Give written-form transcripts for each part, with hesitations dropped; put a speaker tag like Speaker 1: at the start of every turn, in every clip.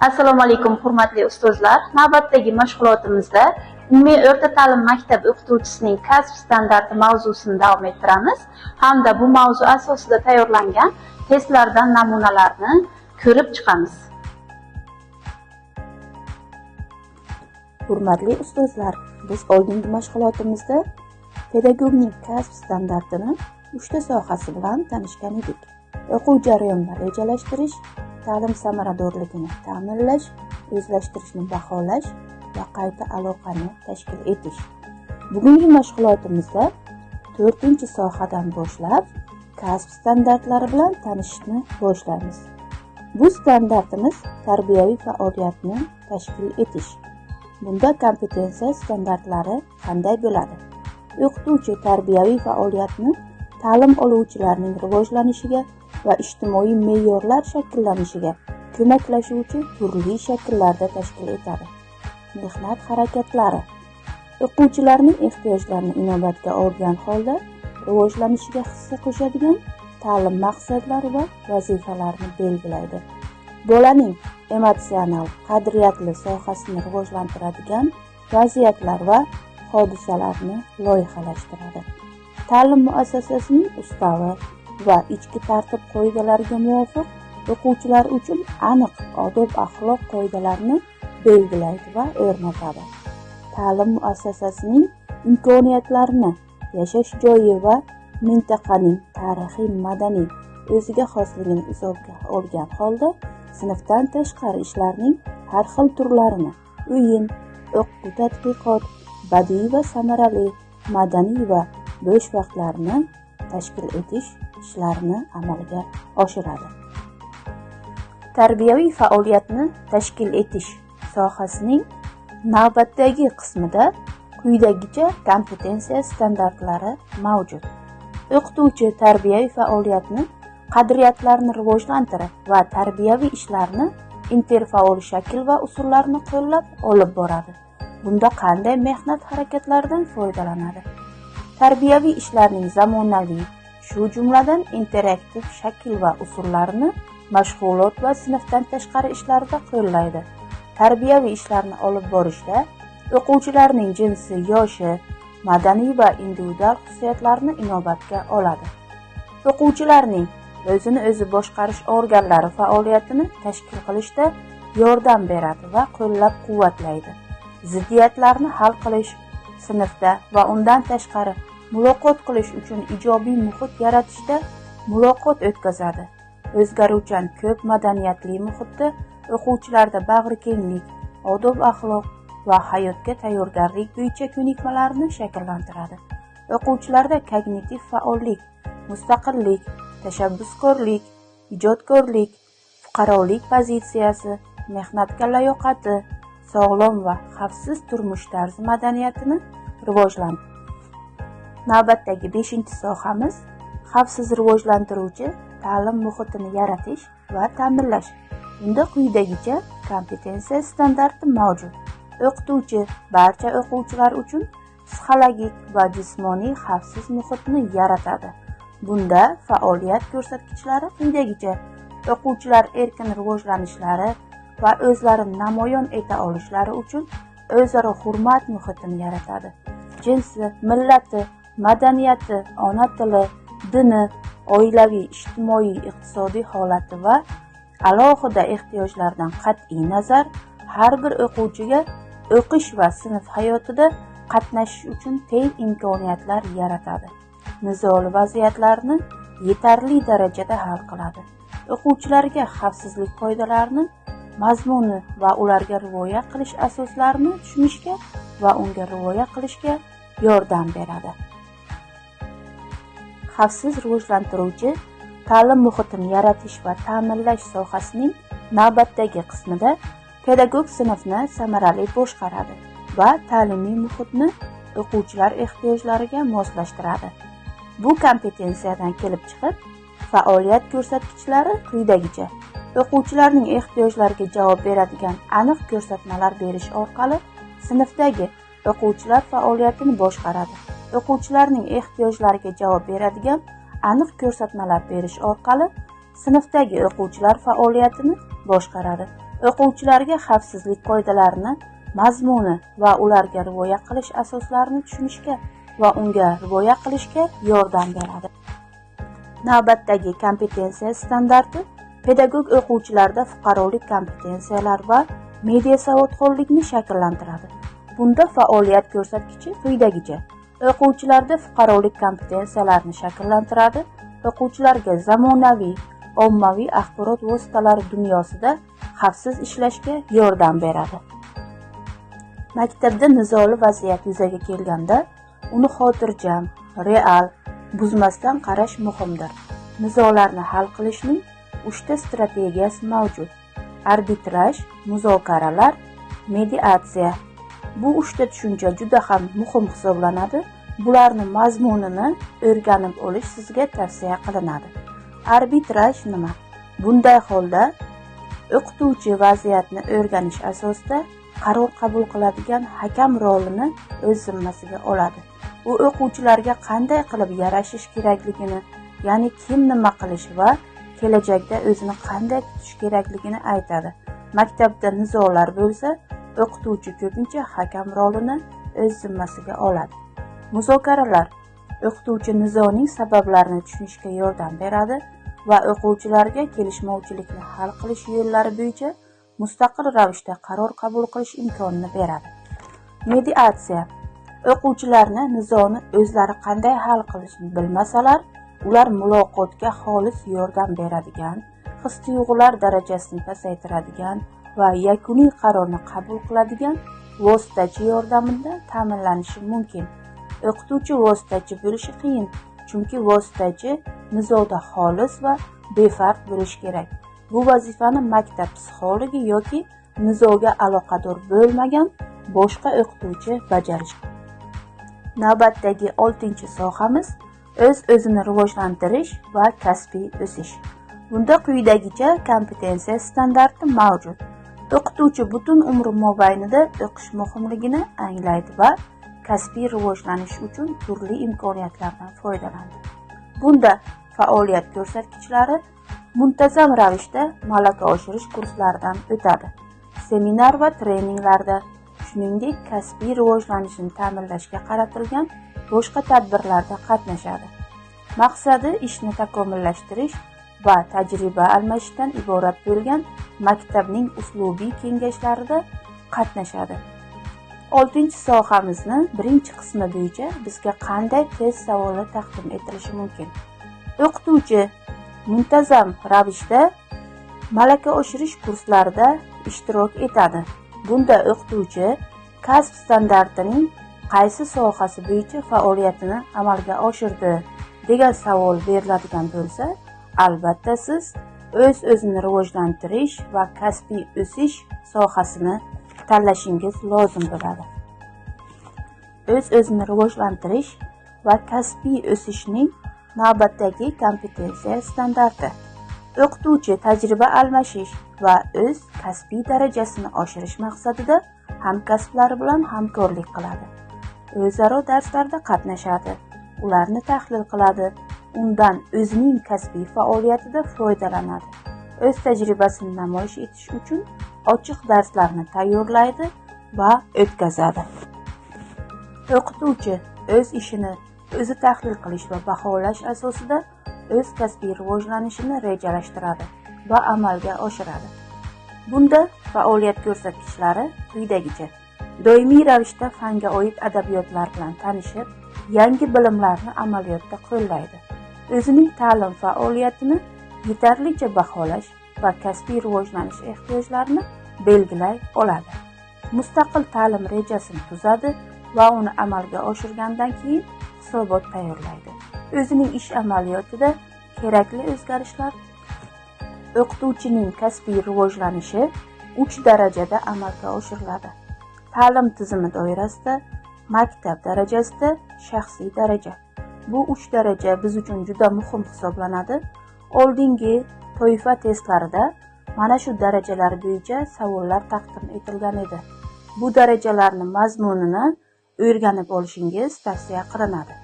Speaker 1: Assalomu alaykum hurmatli ustozlar. Navbatdagi mashg'ulotimizda umumiy o'rta ta'lim maktab o'qituvchisining kasb standarti mavzusini davom ettiramiz hamda bu mavzu asosida tayyorlangan testlardan namunalarni ko'rib chiqamiz.
Speaker 2: Hurmatli ustozlar, biz oldingi mashg'ulotimizda pedagogning kasb standartini 3 ta sohasi bilan tanishgan edik. O'quv jarayonini rejalashtirish, ta'lim samaradorligini ta'minlash, o'zlashtirishni baholash va qayta aloqani tashkil etish. Bugungi mashg'ulotimizda 4-sohadan boshlab kasb standartlari bilan tanishishni boshlaymiz. Bu standartimiz tarbiyaviy faoliyatni tashkil etish. Bunda kompetensiya standartlari qanday bo'ladi? O'qituvchi tarbiyaviy faoliyatni ta'lim oluvchilarning rivojlanishiga va ijtimoiy me'yorlar shakllanishiga ko'maklashuvchi turli shakllarda tashkil etadi. Mehnat harakatlari o'quvchilarning ehtiyojlarini inobatga olgan holda rivojlanishiga hissa qo'shadigan ta'lim maqsadlari va vazifalarini belgilaydi. Bolaning emotsional, qadriyatli sohasini rivojlantiradigan vaziyatlar va hodisalarni loyihalashtiradi. Ta'lim muassasasining ustavi va ichki tartib qoidalariga muvofiq o'quvchilar uchun aniq odob-axloq qoidalarini belgilaydi va o'rnatadi. Ta'lim muassasasining imkoniyatlarini yashash joyi va mintaqaning tarixiy, madaniy o'ziga xosligini hisobga olgan holda sinfdan tashqari ishlarning har xil turlarini, o'yin, o'quv tadqiqot, badiiy va samarali, madaniy va bo'sh vaqtlarini tashkil etish ishlarini amalga oshiradi. Tarbiyaviy faoliyatni tashkil etish sohasining navbatdagi qismida quyidagicha kompetensiya standartlari mavjud. O'qituvchi tarbiyaviy faoliyatni qadriyatlarni rivojlantirib va tarbiyaviy ishlarni interfaol shakl va usullarni qo'llab olib boradi. Bunda qanday mehnat harakatlaridan foydalanadi? Tarbiyaviy ishlarning zamonaviy, shu jumladan interaktiv shakl va usullarini mashg'ulot va sinfdan tashqari ishlarda qo'llaydi. Tarbiyaviy ishlarni olib borishda o'quvchilarning jinsi, yoshi, madaniy va individual xususiyatlarini inobatga oladi. O'quvchilarning o'zini o'zi boshqarish organlari faoliyatini tashkil qilishda yordam beradi va qo'llab-quvvatlaydi. Ziddiyatlarni hal qilish, sinfda va undan tashqari muloqot qilish uchun ijobiy muhit yaratishda muloqot o'tkazadi. O'zgaruvchan ko'p madaniyatli muhitda o'quvchilarda bag'rikenglik, odob-axloq va hayotga tayyorgarlik bo'yicha ko'nikmalarni shakllantiradi. O'quvchilarda kognitiv faollik, mustaqillik, tashabbuskorlik, ijodkorlik, fuqarolik pozitsiyasi, mehnatga layoqati, sog'lom va xavfsiz turmush tarzi madaniyatini rivojlantiradi. Navbatdagi 5-sohamiz xavfsiz rivojlantiruvchi ta'lim muhitini yaratish va ta'minlash. Bunda quyidagicha kompetensiya standarti mavjud. O'qituvchi barcha o'quvchilar uchun psixologik va jismoniy xavfsiz muhitni yaratadi. Bunda faoliyat ko'rsatkichlari quyidagicha: o'quvchilar erkin rivojlanishlari va o'zlarini namoyon eta olishlari uchun o'zaro hurmat muhitini yaratadi. Jinsi, millati, madaniyati, ona tili, dini, oilaviy, ijtimoiy, iqtisodiy holati va alohida ehtiyojlardan qat'iy nazar har bir o'quvchiga o'qish va sinf hayotida qatnashish uchun teng imkoniyatlar yaratadi. Nizoli vaziyatlarni yetarli darajada hal qiladi. O'quvchilarga xavfsizlik qoidalarini, mazmuni va ularga rioya qilish asoslarini tushunishga va unga rioya qilishga yordam beradi. Xavfsiz rivojlantiruvchi ta'lim muhitini yaratish va ta'minlash sohasining navbatdagi qismida pedagog sinfni samarali boshqaradi va ta'limiy muhitni o'quvchilar ehtiyojlariga moslashtiradi. Bu kompetensiyadan kelib chiqib, faoliyat ko'rsatkichlari quyidagicha: o'quvchilarning ehtiyojlariga javob beradigan aniq ko'rsatmalar berish orqali sinfdagi o'quvchilar faoliyatini boshqaradi. O'quvchilarning ehtiyojlariga javob beradigan aniq ko'rsatmalar berish orqali sinfdagi o'quvchilar faoliyatini boshqaradi. o'quvchilarga xavfsizlik qoidalarini, mazmuni va ularga rioya qilish asoslarini tushunishga va unga rioya qilishga yordam beradi. Navbatdagi kompetensiya standarti pedagog o'quvchilarda fuqarolik kompetensiyalar va media savodxonlikni shakllantiradi. Bunda faoliyat ko'rsatkichi quyidagicha: o'quvchilarda fuqarolik kompetensiyalarni shakllantiradi, o'quvchilarga zamonaviy ommaviy axborot vositalari dunyosida xavfsiz ishlashga yordam beradi. Maktabda nizoli vaziyat yuzaga kelganda, uni xotirjam, real, buzmasdan qarash muhimdir. Nizolarni hal qilishning 3 ta strategiyasi mavjud: arbitraj, muzokaralar, mediatsiya. Bu 3 ta tushuncha juda ham muhim hisoblanadi. Bularni mazmunini o'rganib olish sizga tavsiya qilinadi. Arbitraj nima? Bunday holda o'qituvchi vaziyatni o'rganish asosida qaror qabul qiladigan hakam rolini o'z zimmasiga oladi. U o'quvchilarga qanday qilib yarashish kerakligini, ya'ni kim nima qilish va kelajakda o'zini qanday tutish kerakligini aytadi. Maktabda nizolar bo'lsa, o'qituvchi ko'pincha hakam rolini o'z zimmasiga oladi. Muzokaralar o'qituvchi nizoning sabablarini tushunishga yordam beradi va o'quvchilarga kelishmovchilikni hal qilish yo'llari bo'yicha mustaqil ravishda qaror qabul qilish imkonini beradi. Mediatsiya o'quvchilarni nizoni o'zlari qanday hal qilishni bilmasalar, ular muloqotga xolis yordam beradigan, his-tuyg'ular darajasini pasaytiradigan va yakuniy qarorni qabul qiladigan vositachi yordamida ta'minlanishi mumkin. O'qituvchi vositachi bo'lishi qiyin, chunki vositachi nizoda xolis va befarq bo'lishi kerak. Bu vazifani maktab psixologi yoki nizoga aloqador bo'lmagan boshqa o'qituvchi bajarishi. Navbatdagi 6-sohamiz o'z-o'zini rivojlantirish va kasbiy o'sish. Bunda quyidagicha kompetensiya standarti mavjud. O'qituvchi butun umri mobaynida o'qish muhimligini anglaydi va kasbiy rivojlanish uchun turli imkoniyatlardan foydalanadi. Bunda faoliyat ko'rsatkichlari muntazam ravishda malaka oshirish kurslaridan o'tadi. Seminar va treninglarda, shuningdek kasbiy rivojlanishni ta'minlashga qaratilgan boshqa tadbirlarda qatnashadi. Maqsadi ishni takomillashtirish va tajriba almashishdan iborat bo'lgan maktabning uslubiy kengashlarida qatnashadi. 6-sohamizni 1-qismi bo'yicha bizga qanday test savoli taqdim etilishi mumkin? O'qituvchi muntazam ravishda malaka oshirish kurslarida ishtirok etadi. Bunda o'qituvchi kasb standartining qaysi sohasi bo'yicha faoliyatini amalga oshirdi degan savol beriladigan bo'lsa, albatta siz o'z-o'zini rivojlantirish va kasbiy o'sish sohasini tanlashingiz lozim bo'ladi. O'z-o'zini rivojlantirish va kasbiy o'sishning navbatdagi kompetensiya standarti. O'qituvchi tajriba almashish va o'z kasbiy darajasini oshirish maqsadida hamkasblari bilan hamkorlik qiladi. O'zaro darslarda qatnashadi, ularni tahlil qiladi, undan o'zining kasbiy faoliyatida foydalanadi. O'z tajribasini namoyish etish uchun ochiq darslarni tayyorlaydi va o'tkazadi. O'qituvchi o'z ishini o'zi tahlil qilish va baholash asosida o'z kasbiy rivojlanishini rejalashtiradi va amalga oshiradi. Bunda faoliyat ko'rsatkichlari quyidagicha: doimiy ravishda fanga oid adabiyotlar bilan tanishib, yangi bilimlarni amaliyotda qo'llaydi. O'zining ta'lim faoliyatini yetarlicha baholash va kasbiy rivojlanish ehtiyojlarini belgilay oladi. Mustaqil ta'lim rejasini tuzadi va uni amalga oshirgandan keyin hisobot tayyorlaydi. O'zining ish amaliyotida kerakli o'zgarishlar. O'qituvchining kasbiy rivojlanishi 3 darajada amalga oshiriladi. Ta'lim tizimi doirasida, maktab darajasida, shaxsiy daraja. Bu 3 daraja biz uchun juda muhim hisoblanadi. Oldingi toifa testlarida mana shu darajalar bo'yicha savollar taqdim etilgan edi. Bu darajalarni mazmunini o'rganib olishingiz tavsiya qilinadi.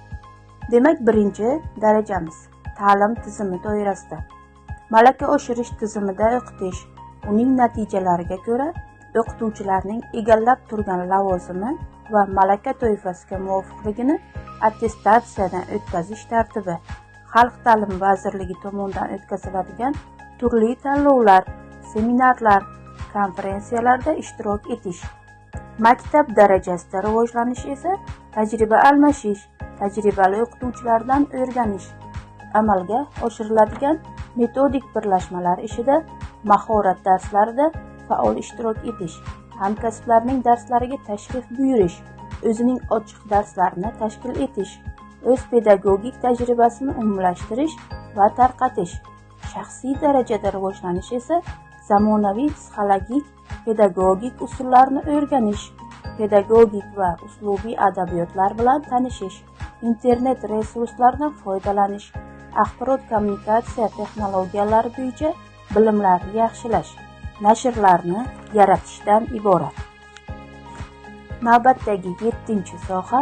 Speaker 2: Demak, 1-darajamiz ta'lim tizimi doirasida. Malaka oshirish tizimida o'qitish, uning natijalariga ko'ra o'qituvchilarning egallab turgan lavozimi va malaka toifasiga muvofiqligini attestatsiyadan o'tkazish tartibi, Xalq ta'limi vazirligi tomonidan o'tkaziladigan turli tanlovlar, seminarlar, konferensiyalarda ishtirok etish. Maktab darajasida rivojlanish esa tajriba almashish, tajribali o'qituvchilardan o'rganish, amalga oshiriladigan metodik birlashmalar ishida, mahorat darslarida faol ishtirok etish, hamkasblarning darslariga tashrif buyurish, o'zining ochiq darslarini tashkil etish, o'z pedagogik tajribasini umumlashtirish va tarqatish. Shaxsiy darajada rivojlanish esa zamonaviy psixologik pedagogik usullarni o'rganish, pedagogik va uslubiy adabiyotlar bilan tanishish, internet resurslaridan foydalanish, axborot kommunikatsiya texnologiyalari bo'yicha bilimlarni yaxshilash, nashrlarni yaratishdan iborat. Navbatdagi 7-soha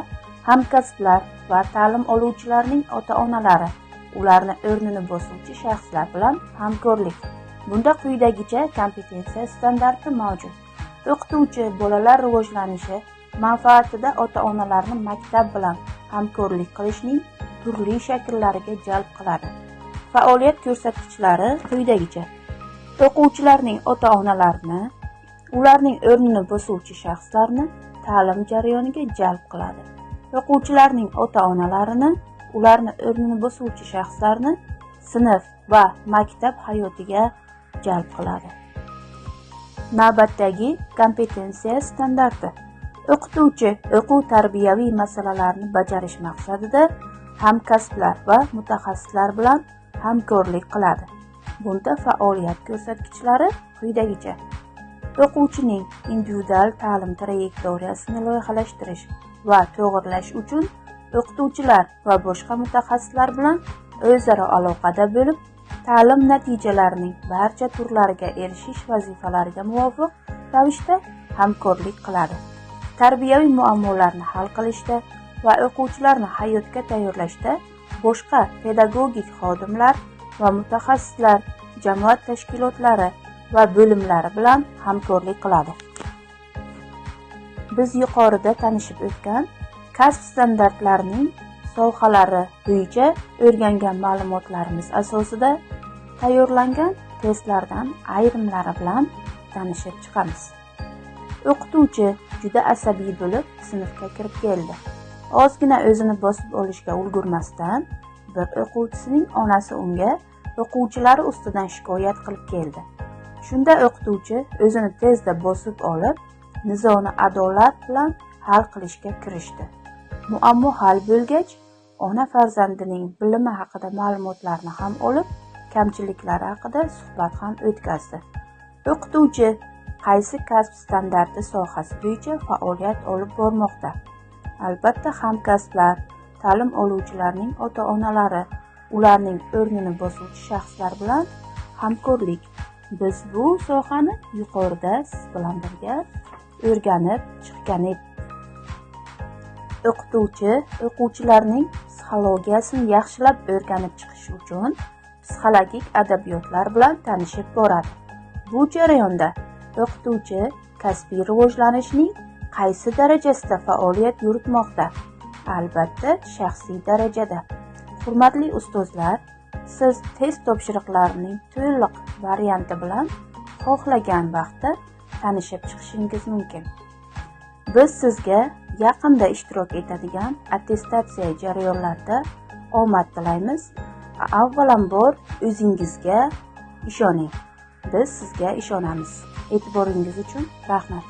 Speaker 2: hamkasblar va ta'lim oluvchilarning ota-onalari, ularni o'rnini bosuvchi shaxslar bilan hamkorlik. Bunda quyidagicha kompetensiya standarti mavjud. O'qituvchi bolalar rivojlanishi manfaatida ota-onalarni maktab bilan hamkorlik qilishning turli shakllariga jalb qiladi. Faoliyat ko'rsatkichlari quyidagicha: o'quvchilarning ota-onalarini, ularning o'rnini bosuvchi shaxslarni ta'lim jarayoniga jalb qiladi. O'quvchilarning ota-onalarini, ularni o'rnini bosuvchi shaxslarni sinf va maktab hayotiga jalb qiladi. Navbatdagi kompetensiya standarti: o'qituvchi o'quv-tarbiyaviy masalalarni bajarish maqsadida hamkasblar va mutaxassislar bilan hamkorlik qiladi. Bunda faoliyat ko'rsatkichlari quyidagicha: o'quvchining individual ta'lim trayektoriyasini loyihalashtirish va to'g'irlash uchun o'qituvchilar va boshqa mutaxassislar bilan o'zaro aloqada bo'lib, ta'lim natijalarining barcha turlariga erishish vazifalariga muvofiq ravishda hamkorlik qiladi. Tarbiyaviy muammolarni hal qilishda va o'quvchilarni hayotga tayyorlashda boshqa pedagogik xodimlar va mutaxassislar, jamoat tashkilotlari va bo'limlari bilan hamkorlik qiladi. Biz yuqorida tanishib o'tgan kasb standartlarining sohalari bo'yicha o'rgangan ma'lumotlarimiz asosida tayyorlangan testlardan ayrimlari bilan tanishib chiqamiz. O'qituvchi juda asabiy bo'lib sinfga kirib keldi. Ozgina o'zini bosib olishga ulgurmasdan, bir o'quvchisining onasi unga o'quvchilari ustidan shikoyat qilib keldi. Shunda o'qituvchi o'zini tezda bosib olib, nizoni adolat bilan hal qilishga kirishdi. Muammo hal bo'lgach, ona farzandining bilimi haqida ma'lumotlarni ham olib, kamchiliklari haqida suhbat ham o'tkazdi. O'qituvchi qaysi kasb standarti sohasi bo'yicha faoliyat olib bormoqda? Albatta, hamkasblar, ta'lim oluvchilarning ota-onalari, ularning o'rnini bosuvchi shaxslar bilan hamkorlik. Biz bu sohani yuqorida siz bilan birga o'rganib chiqqan edik. O'qituvchi o'quvchilarning psixologiyasini yaxshilab o'rganib chiqish uchun psixologik adabiyotlar bilan tanishib boradi. Bu jarayonda o'qituvchi kasbiy rivojlanishning qaysi darajasida faoliyat yuritmoqda? Albatta, shaxsiy darajada. Hurmatli ustozlar, siz test topshiriqlarining to'liq varianti bilan xohlagan vaqtda tanishib chiqishingiz mumkin. Biz sizga yaqinda ishtirok etadigan attestatsiya jarayonlarida omad tilaymiz. Avvalambor o'zingizga ishoning. Biz sizga ishonamiz. E'tiboringiz uchun rahmat.